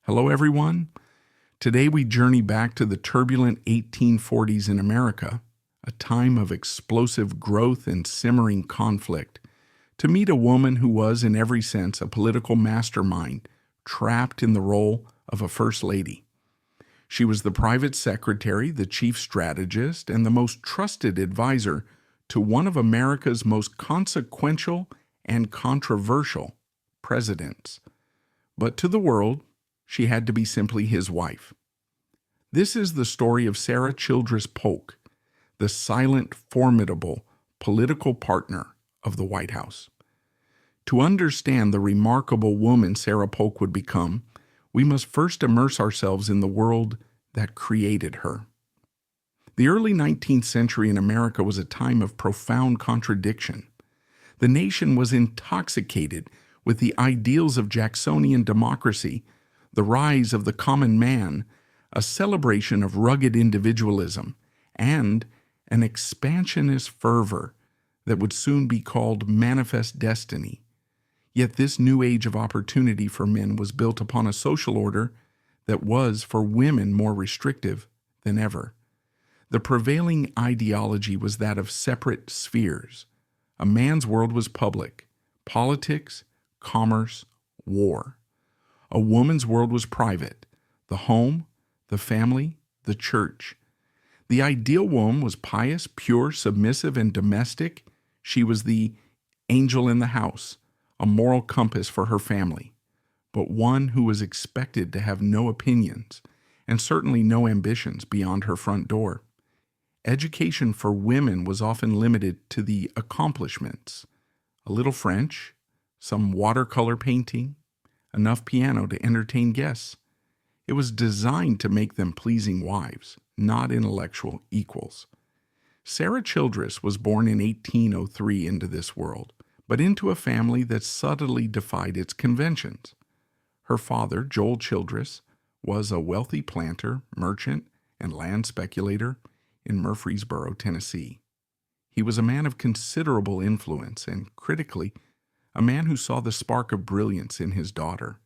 Hello, everyone. Today we journey back to the turbulent 1840s in America, a time of explosive growth and simmering conflict, to meet a woman who was, in every sense, a political mastermind, trapped in the role of a first lady. She was the private secretary, the chief strategist, and the most trusted advisor to one of America's most consequential and controversial presidents. But to the world, she had to be simply his wife. This is the story of Sarah Childress Polk, the silent, formidable political partner of the White House. To understand the remarkable woman Sarah Polk would become, we must first immerse ourselves in the world that created her. The early 19th century in America was a time of profound contradiction. The nation was intoxicated with the ideals of Jacksonian democracy, the rise of the common man, a celebration of rugged individualism, and an expansionist fervor that would soon be called manifest destiny. Yet this new age of opportunity for men was built upon a social order that was for women more restrictive than ever. The prevailing ideology was that of separate spheres. A man's world was public: politics, commerce, war. A woman's world was private: the home, the family, the church. The ideal woman was pious, pure, submissive, and domestic. She was the angel in the house, a moral compass for her family, but one who was expected to have no opinions and certainly no ambitions beyond her front door. Education for women was often limited to the accomplishments: a little French, some watercolor painting, enough piano to entertain guests. It was designed to make them pleasing wives, not intellectual equals. Sarah Childress was born in 1803 into this world, but into a family that subtly defied its conventions. Her father, Joel Childress, was a wealthy planter, merchant, and land speculator in Murfreesboro, Tennessee. He was a man of considerable influence and, critically, a man who saw the spark of brilliance in his daughter.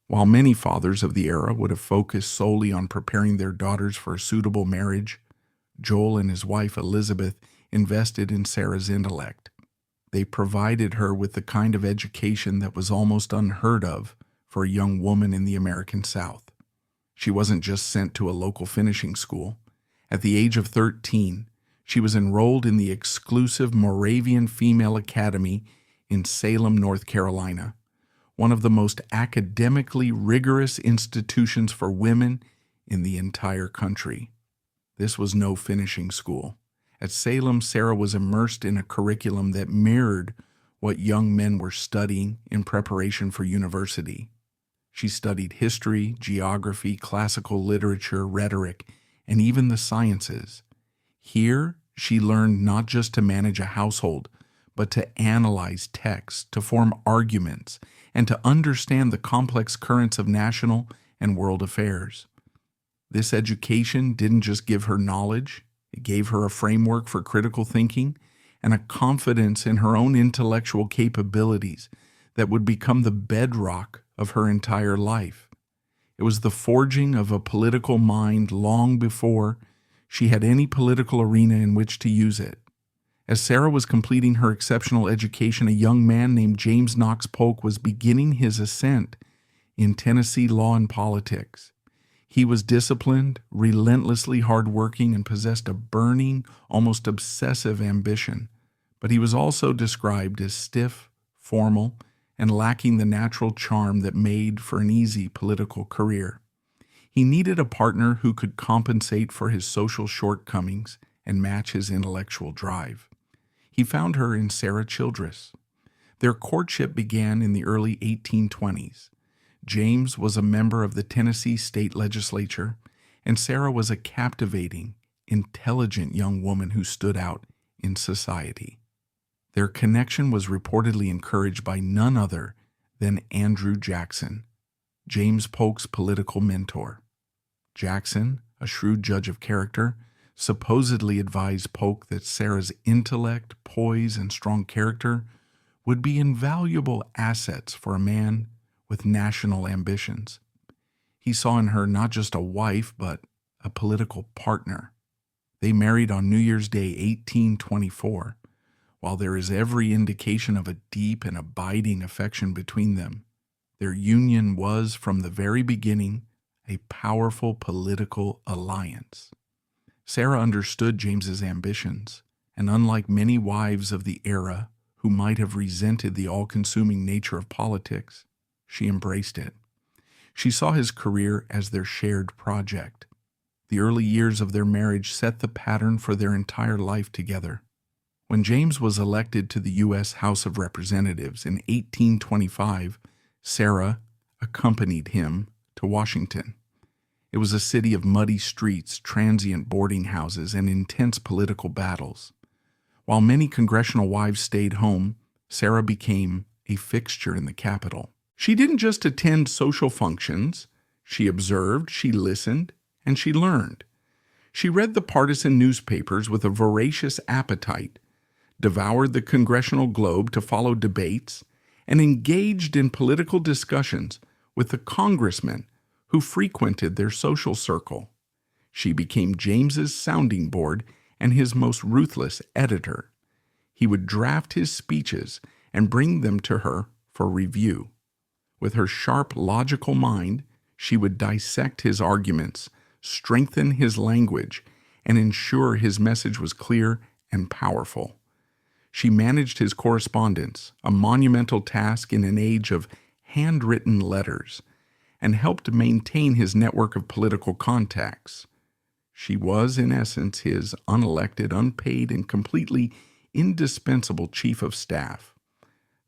While many fathers of the era would have focused solely on preparing their daughters for a suitable marriage, Joel and his wife Elizabeth invested in Sarah's intellect. They provided her with the kind of education that was almost unheard of for a young woman in the American South. She wasn't just sent to a local finishing school. At the age of 13, she was enrolled in the exclusive Moravian Female Academy in Salem, North Carolina, one of the most academically rigorous institutions for women in the entire country. This was no finishing school. At Salem, Sarah was immersed in a curriculum that mirrored what young men were studying in preparation for university. She studied history, geography, classical literature, rhetoric, and even the sciences. Here, she learned not just to manage a household, but to analyze texts, to form arguments, and to understand the complex currents of national and world affairs. This education didn't just give her knowledge, it gave her a framework for critical thinking and a confidence in her own intellectual capabilities that would become the bedrock of her entire life. It was the forging of a political mind long before she had any political arena in which to use it. As Sarah was completing her exceptional education, a young man named James Knox Polk was beginning his ascent in Tennessee law and politics. He was disciplined, relentlessly hardworking, and possessed a burning, almost obsessive ambition. But he was also described as stiff, formal, and lacking the natural charm that made for an easy political career. He needed a partner who could compensate for his social shortcomings and match his intellectual drive. He found her in Sarah Childress. Their courtship began in the early 1820s. James was a member of the Tennessee state legislature, and Sarah was a captivating, intelligent young woman who stood out in society. Their connection was reportedly encouraged by none other than Andrew Jackson, James Polk's political mentor. Jackson, a shrewd judge of character, supposedly advised Polk that Sarah's intellect, poise, and strong character would be invaluable assets for a man with national ambitions. He saw in her not just a wife, but a political partner. They married on New Year's Day, 1824. While there is every indication of a deep and abiding affection between them, their union was, from the very beginning, a powerful political alliance. Sarah understood James's ambitions, and unlike many wives of the era who might have resented the all-consuming nature of politics, she embraced it. She saw his career as their shared project. The early years of their marriage set the pattern for their entire life together. When James was elected to the U.S. House of Representatives in 1825, Sarah accompanied him to Washington. It was a city of muddy streets, transient boarding houses, and intense political battles. While many congressional wives stayed home, Sarah became a fixture in the Capitol. She didn't just attend social functions. She observed, she listened, and she learned. She read the partisan newspapers with a voracious appetite, devoured the Congressional Globe to follow debates, and engaged in political discussions with the congressmen who frequented their social circle. She became James's sounding board and his most ruthless editor. He would draft his speeches and bring them to her for review. With her sharp, logical mind, she would dissect his arguments, strengthen his language, and ensure his message was clear and powerful. She managed his correspondence, a monumental task in an age of handwritten letters, and helped maintain his network of political contacts. She was, in essence, his unelected, unpaid, and completely indispensable chief of staff.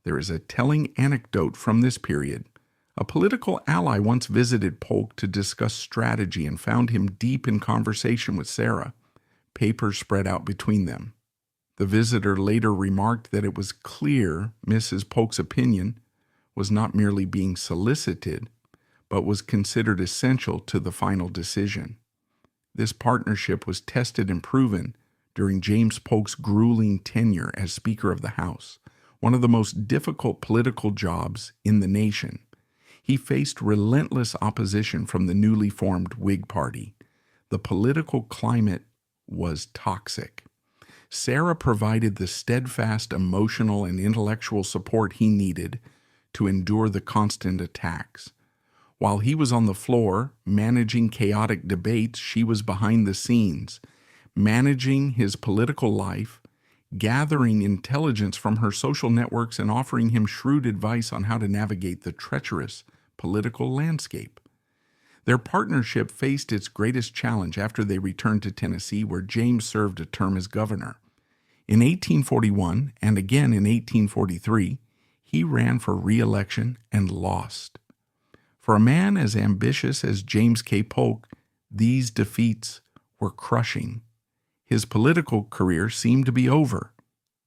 There is a telling anecdote from this period. A political ally once visited Polk to discuss strategy and found him deep in conversation with Sarah, papers spread out between them. The visitor later remarked that it was clear Mrs. Polk's opinion was not merely being solicited, but was considered essential to the final decision. This partnership was tested and proven during James Polk's grueling tenure as Speaker of the House, one of the most difficult political jobs in the nation. He faced relentless opposition from the newly formed Whig Party. The political climate was toxic. Sarah provided the steadfast emotional and intellectual support he needed to endure the constant attacks. While he was on the floor, managing chaotic debates, she was behind the scenes, managing his political life, gathering intelligence from her social networks, and offering him shrewd advice on how to navigate the treacherous political landscape. Their partnership faced its greatest challenge after they returned to Tennessee, where James served a term as governor. In 1841 and again in 1843, he ran for re-election and lost. For a man as ambitious as James K. Polk, these defeats were crushing. His political career seemed to be over.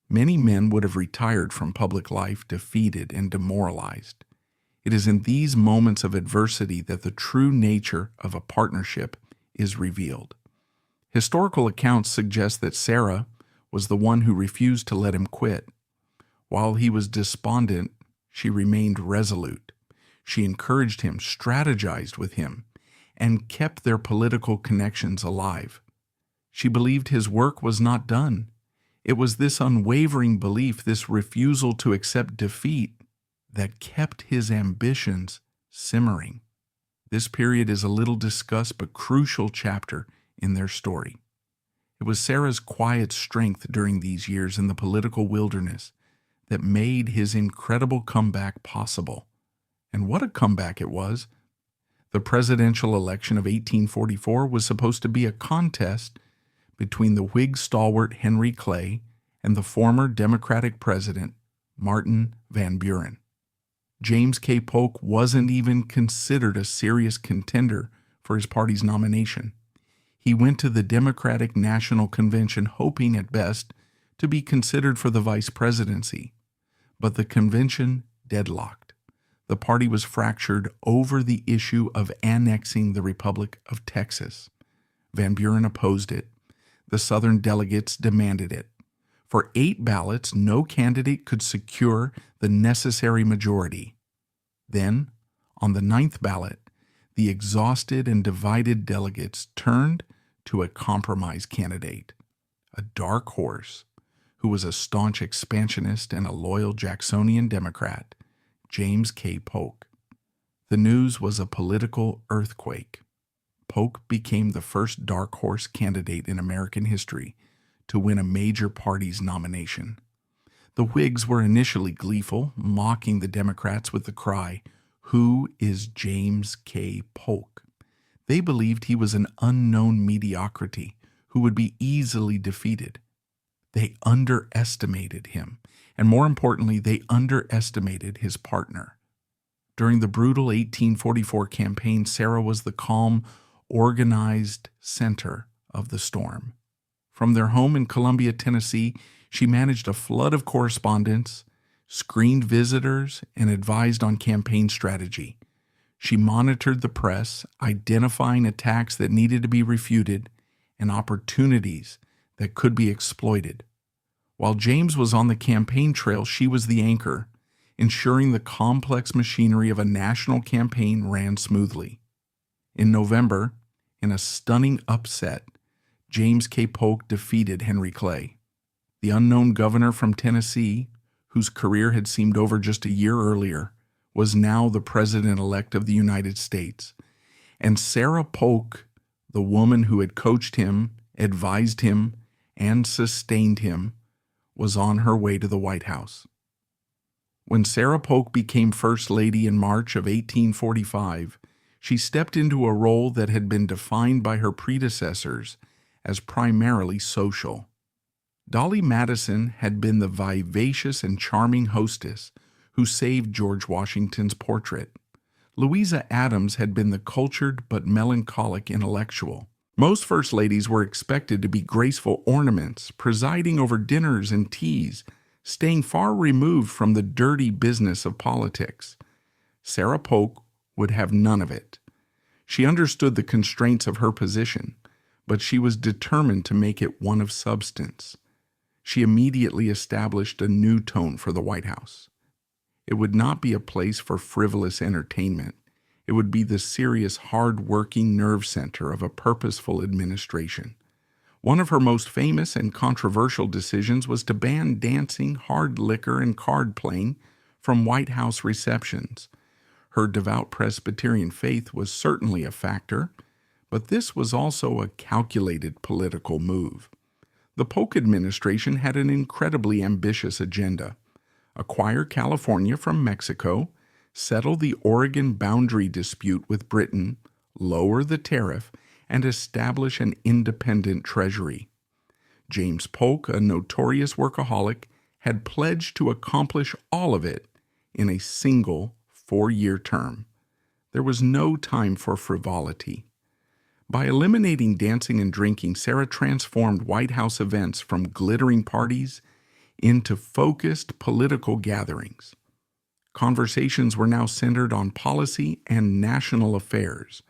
Many men would have retired from public life defeated and demoralized. It is in these moments of adversity that the true nature of a partnership is revealed. Historical accounts suggest that Sarah was the one who refused to let him quit. While he was despondent, she remained resolute. She encouraged him, strategized with him, and kept their political connections alive. She believed his work was not done. It was this unwavering belief, this refusal to accept defeat, that kept his ambitions simmering. This period is a little discussed but crucial chapter in their story. It was Sarah's quiet strength during these years in the political wilderness that made his incredible comeback possible. And what a comeback it was! The presidential election of 1844 was supposed to be a contest between the Whig stalwart Henry Clay and the former Democratic president Martin Van Buren. James K. Polk wasn't even considered a serious contender for his party's nomination. He went to the Democratic National Convention hoping at best to be considered for the vice presidency, but the convention deadlocked. The party was fractured over the issue of annexing the Republic of Texas. Van Buren opposed it. The Southern delegates demanded it. For 8 ballots, no candidate could secure the necessary majority. Then, on the 9th ballot, the exhausted and divided delegates turned to a compromise candidate, a dark horse who was a staunch expansionist and a loyal Jacksonian Democrat, James K. Polk. The news was a political earthquake. Polk became the first dark horse candidate in American history to win a major party's nomination. The Whigs were initially gleeful, mocking the Democrats with the cry, "Who is James K. Polk?" They believed he was an unknown mediocrity who would be easily defeated. They underestimated him, and more importantly, they underestimated his partner. During the brutal 1844 campaign, Sarah was the calm, organized center of the storm. From their home in Columbia, Tennessee, she managed a flood of correspondence, screened visitors, and advised on campaign strategy. She monitored the press, identifying attacks that needed to be refuted and opportunities that could be exploited. While James was on the campaign trail, she was the anchor, ensuring the complex machinery of a national campaign ran smoothly. In November, in a stunning upset, James K. Polk defeated Henry Clay. The unknown governor from Tennessee, whose career had seemed over just a year earlier, was now the president-elect of the United States. And Sarah Polk, the woman who had coached him, advised him, and sustained him, was on her way to the White House. When Sarah Polk became First Lady in March of 1845, she stepped into a role that had been defined by her predecessors as primarily social. Dolly Madison had been the vivacious and charming hostess who saved George Washington's portrait. Louisa Adams had been the cultured but melancholic intellectual. Most First Ladies were expected to be graceful ornaments, presiding over dinners and teas, staying far removed from the dirty business of politics. Sarah Polk would have none of it. She understood the constraints of her position, but she was determined to make it one of substance. She immediately established a new tone for the White House. It would not be a place for frivolous entertainment. It would be the serious, hard-working nerve center of a purposeful administration. One of her most famous and controversial decisions was to ban dancing, hard liquor, and card playing from White House receptions. Her devout Presbyterian faith was certainly a factor, but this was also a calculated political move. The Polk administration had an incredibly ambitious agenda: acquire California from Mexico, settle the Oregon boundary dispute with Britain, lower the tariff, and establish an independent treasury. James Polk, a notorious workaholic, had pledged to accomplish all of it in a single 4-year term. There was no time for frivolity. By eliminating dancing and drinking, Sarah transformed White House events from glittering parties into focused political gatherings. Conversations were now centered on policy and national affairs.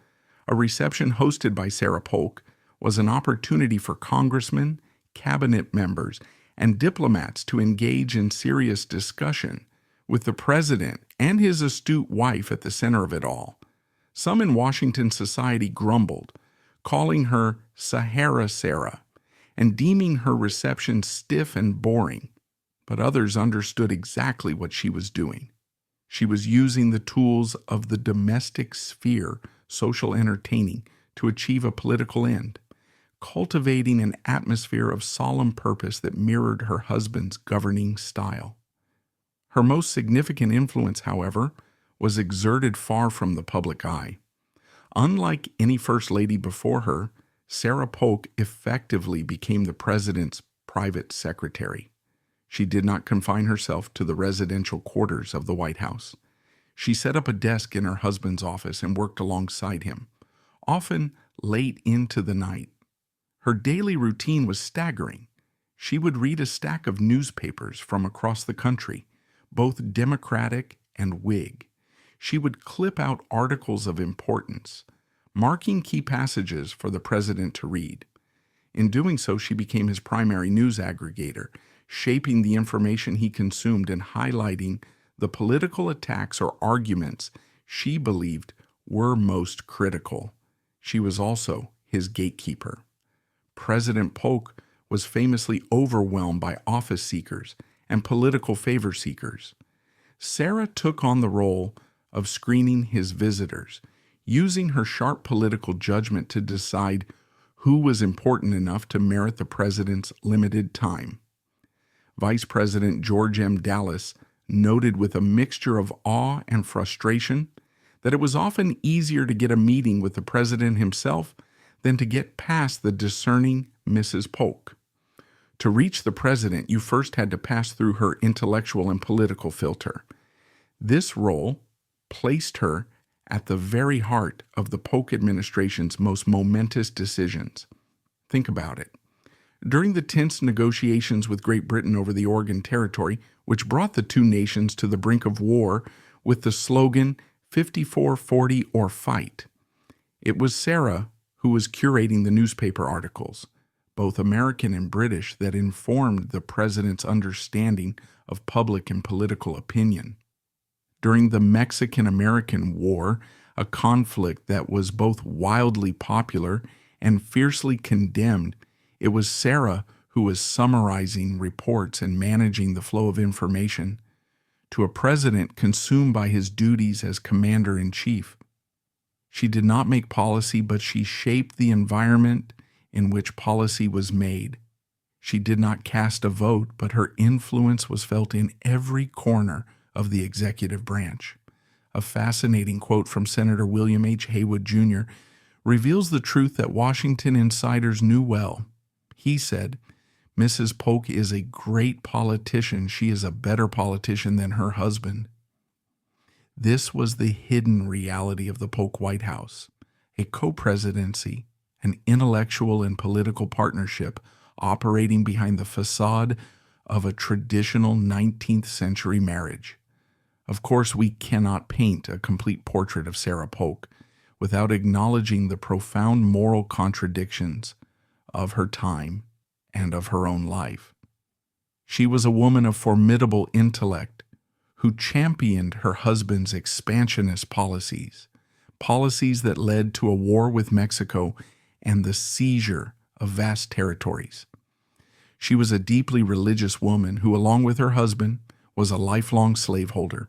A reception hosted by Sarah Polk was an opportunity for congressmen, cabinet members, and diplomats to engage in serious discussion, with the president and his astute wife at the center of it all. Some in Washington society grumbled, calling her Sahara Sarah and deeming her reception stiff and boring, but others understood exactly what she was doing. She was using the tools of the domestic sphere, social entertaining, to achieve a political end, cultivating an atmosphere of solemn purpose that mirrored her husband's governing style. Her most significant influence, however, was exerted far from the public eye. Unlike any First Lady before her, Sarah Polk effectively became the president's private secretary. She did not confine herself to the residential quarters of the White House. She set up a desk in her husband's office and worked alongside him, often late into the night. Her daily routine was staggering. She would read a stack of newspapers from across the country, both Democratic and Whig. She would clip out articles of importance, marking key passages for the president to read. In doing so, she became his primary news aggregator, shaping the information he consumed and highlighting the political attacks or arguments she believed were most critical. She was also his gatekeeper. President Polk was famously overwhelmed by office seekers and political favor seekers. Sarah took on the role of screening his visitors, using her sharp political judgment to decide who was important enough to merit the president's limited time. Vice President George M. Dallas noted with a mixture of awe and frustration that it was often easier to get a meeting with the president himself than to get past the discerning Mrs. Polk. To reach the president, you first had to pass through her intellectual and political filter. This role placed her at the very heart of the Polk administration's most momentous decisions. Think about it. During the tense negotiations with Great Britain over the Oregon Territory, which brought the two nations to the brink of war with the slogan 54-40 or fight, it was Sarah who was curating the newspaper articles, both American and British, that informed the president's understanding of public and political opinion. During the Mexican-American War, a conflict that was both wildly popular and fiercely condemned, it was Sarah who was summarizing reports and managing the flow of information to a president consumed by his duties as commander-in-chief. She did not make policy, but she shaped the environment in which policy was made. She did not cast a vote, but her influence was felt in every corner of the executive branch. A fascinating quote from Senator William H. Haywood, Jr. reveals the truth that Washington insiders knew well. He said, "Mrs. Polk is a great politician. She is a better politician than her husband." This was the hidden reality of the Polk White House, a co-presidency, an intellectual and political partnership operating behind the facade of a traditional 19th century marriage. Of course, we cannot paint a complete portrait of Sarah Polk without acknowledging the profound moral contradictions of her time and of her own life. She was a woman of formidable intellect who championed her husband's expansionist policies that led to a war with Mexico and the seizure of vast territories. She was a deeply religious woman who, along with her husband, was a lifelong slaveholder.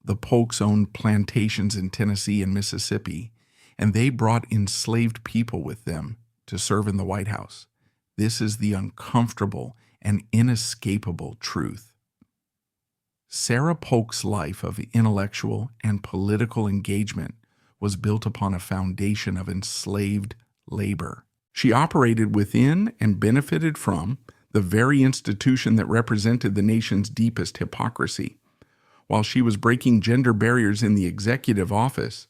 The Polks owned plantations in Tennessee and Mississippi, and they brought enslaved people with them to serve in the White House. This is the uncomfortable and inescapable truth. Sarah Polk's life of intellectual and political engagement was built upon a foundation of enslaved labor. She operated within and benefited from the very institution that represented the nation's deepest hypocrisy. While she was breaking gender barriers in the executive office,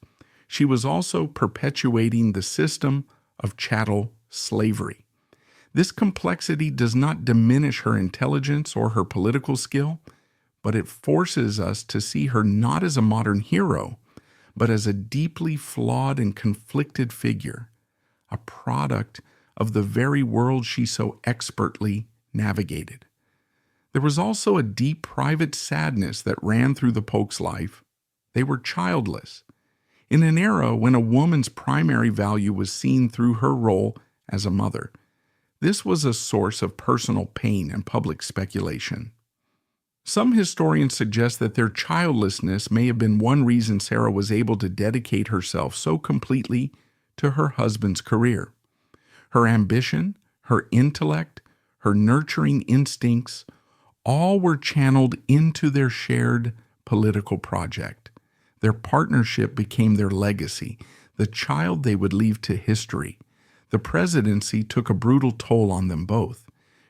she was also perpetuating the system of chattel slavery. This complexity does not diminish her intelligence or her political skill, but it forces us to see her not as a modern hero, but as a deeply flawed and conflicted figure, a product of the very world she so expertly navigated. There was also a deep private sadness that ran through the Polk's life. They were childless, in an era when a woman's primary value was seen through her role as a mother. This was a source of personal pain and public speculation. Some historians suggest that their childlessness may have been one reason Sarah was able to dedicate herself so completely to her husband's career. Her ambition, her intellect, her nurturing instincts, all were channeled into their shared political project. Their partnership became their legacy, the child they would leave to history. The presidency took a brutal toll on them both.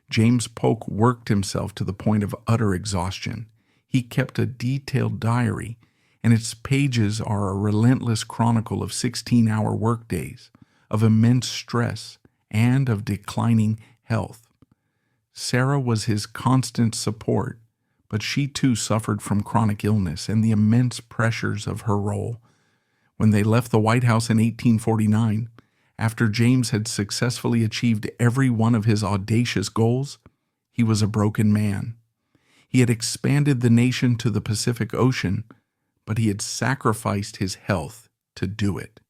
James Polk worked himself to the point of utter exhaustion. He kept a detailed diary, and its pages are a relentless chronicle of 16-hour workdays, of immense stress, and of declining health. Sarah was his constant support, but she too suffered from chronic illness and the immense pressures of her role. When they left the White House in 1849, after James had successfully achieved every one of his audacious goals, he was a broken man. He had expanded the nation to the Pacific Ocean, but he had sacrificed his health to do it.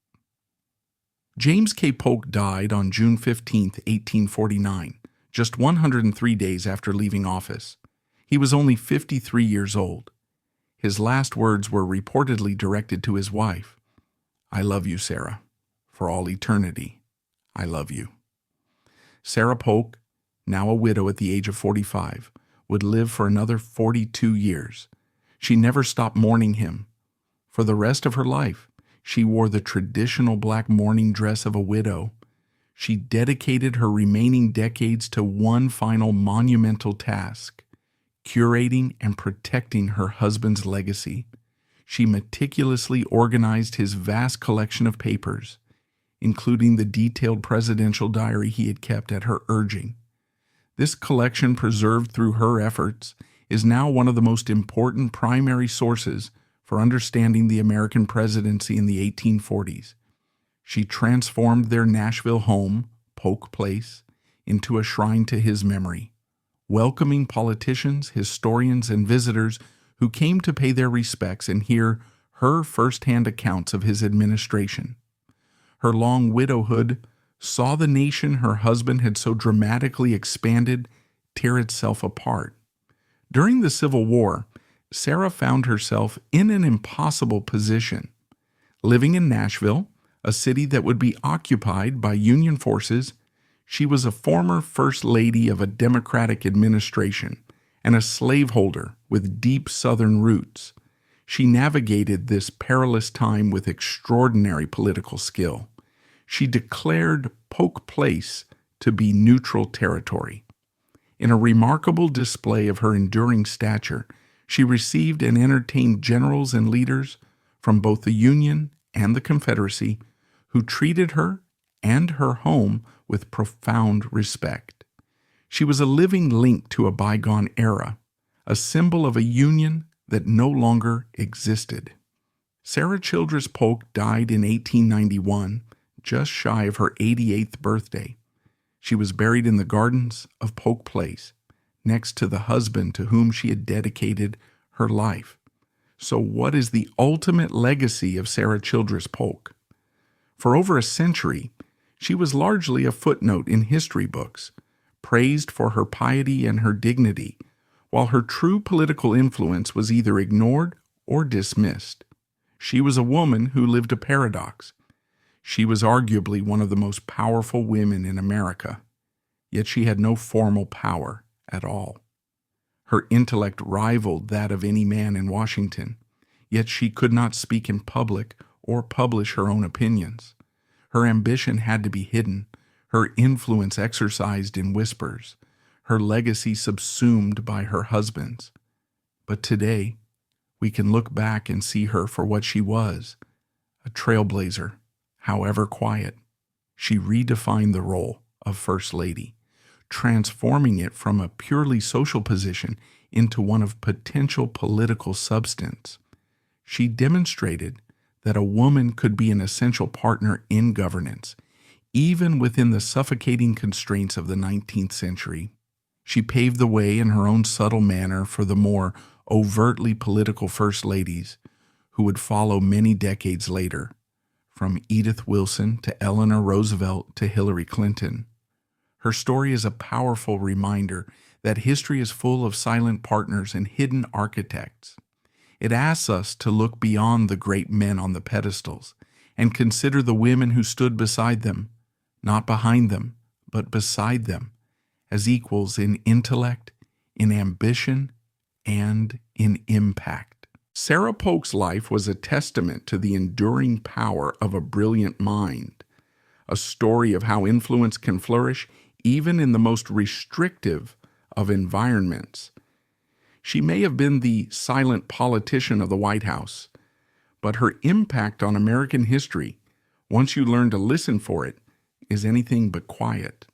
James K. Polk died on June 15, 1849, just 103 days after leaving office. He was only 53 years old. His last words were reportedly directed to his wife. "I love you, Sarah. For all eternity, I love you." Sarah Polk, now a widow at the age of 45, would live for another 42 years. She never stopped mourning him. For the rest of her life, she wore the traditional black mourning dress of a widow. She dedicated her remaining decades to one final monumental task: curating and protecting her husband's legacy. She meticulously organized his vast collection of papers, including the detailed presidential diary he had kept at her urging. This collection, preserved through her efforts, is now one of the most important primary sources for understanding the American presidency in the 1840s. She transformed their Nashville home, Polk Place, into a shrine to his memory, welcoming politicians, historians, and visitors who came to pay their respects and hear her firsthand accounts of his administration. Her long widowhood saw the nation her husband had so dramatically expanded tear itself apart. During the Civil War, Sarah found herself in an impossible position. Living in Nashville, a city that would be occupied by Union forces, she was a former First Lady of a Democratic administration and a slaveholder with deep Southern roots. She navigated this perilous time with extraordinary political skill. She declared Polk Place to be neutral territory. In a remarkable display of her enduring stature, she received and entertained generals and leaders from both the Union and the Confederacy who treated her and her home with profound respect. She was a living link to a bygone era, a symbol of a union that no longer existed. Sarah Childress Polk died in 1891, just shy of her 88th birthday. She was buried in the gardens of Polk Place, next to the husband to whom she had dedicated her life. So what is the ultimate legacy of Sarah Childress Polk? For over a century, she was largely a footnote in history books, praised for her piety and her dignity, while her true political influence was either ignored or dismissed. She was a woman who lived a paradox. She was arguably one of the most powerful women in America, yet she had no formal power at all. Her intellect rivaled that of any man in Washington, yet she could not speak in public or publish her own opinions. Her ambition had to be hidden, her influence exercised in whispers, her legacy subsumed by her husband's. But today, we can look back and see her for what she was, a trailblazer, however quiet. She redefined the role of First Lady, transforming it from a purely social position into one of potential political substance. She demonstrated that a woman could be an essential partner in governance, even within the suffocating constraints of the 19th century. She paved the way in her own subtle manner for the more overtly political first ladies who would follow many decades later, from Edith Wilson to Eleanor Roosevelt to Hillary Clinton. Her story is a powerful reminder that history is full of silent partners and hidden architects. It asks us to look beyond the great men on the pedestals and consider the women who stood beside them, not behind them, but beside them, as equals in intellect, in ambition, and in impact. Sarah Polk's life was a testament to the enduring power of a brilliant mind, a story of how influence can flourish even in the most restrictive of environments. She may have been the silent politician of the White House, but her impact on American history, once you learn to listen for it, is anything but quiet.